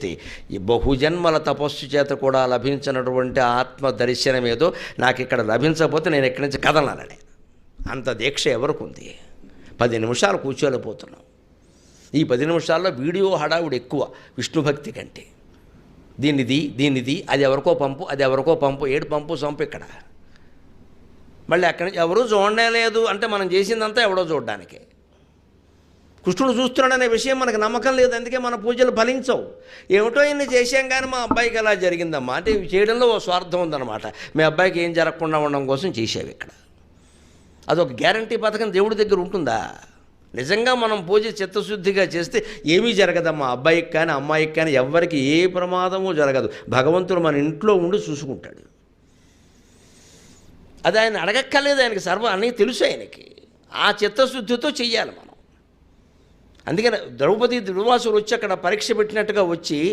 ఈ బహుజన్మల తపస్సు చేత కూడా లభించినటువంటి ఆత్మ దర్శనం ఏదో నాకు ఇక్కడ లభించకపోతే నేను ఇక్కడి నుంచి కదలాలని అంత దీక్ష ఎవరికి ఉంది? 10 నిమిషాలు కూర్చోలేకపోతున్నాం. ఈ 10 నిమిషాల్లో వీడియో హడావుడు ఎక్కువ విష్ణు భక్తి కంటే. దీనిది అది ఎవరికో పంపు ఏడు పంపు సంపు ఇక్కడ. మళ్ళీ అక్కడి నుంచి ఎవరూ చూడనే లేదు అంటే మనం చేసిందంతా ఎవడో చూడడానికే. కృష్ణుడు చూస్తున్నాడనే విషయం మనకు నమ్మకం లేదు, అందుకే మన పూజలు ఫలించవు. ఏమిటో ఇన్ని చేసాం కానీ మా అబ్బాయికి అలా జరిగిందమ్మా అంటే చేయడంలో ఓ స్వార్థం ఉందన్నమాట. మీ అబ్బాయికి ఏం జరగకుండా ఉండడం కోసం చేసేవి ఇక్కడ. అదొక గ్యారంటీ పథకం దేవుడి దగ్గర ఉంటుందా? నిజంగా మనం పూజ చిత్తశుద్ధిగా చేస్తే ఏమీ జరగదమ్మా. అబ్బాయికి కానీ అమ్మాయికి కానీ ఎవ్వరికి ఏ ప్రమాదము జరగదు. భగవంతుడు మన ఇంట్లో ఉండి చూసుకుంటాడు. అది ఆయన అడగక్కర్లేదు, ఆయనకి సర్వం అన్నీ తెలుసు ఆయనకి. ఆ చిత్తశుద్ధితో చెయ్యాలి మనం. అందుకని ద్రౌపది దుర్వాసుడు వచ్చి అక్కడ పరీక్ష పెట్టినట్టుగా వచ్చి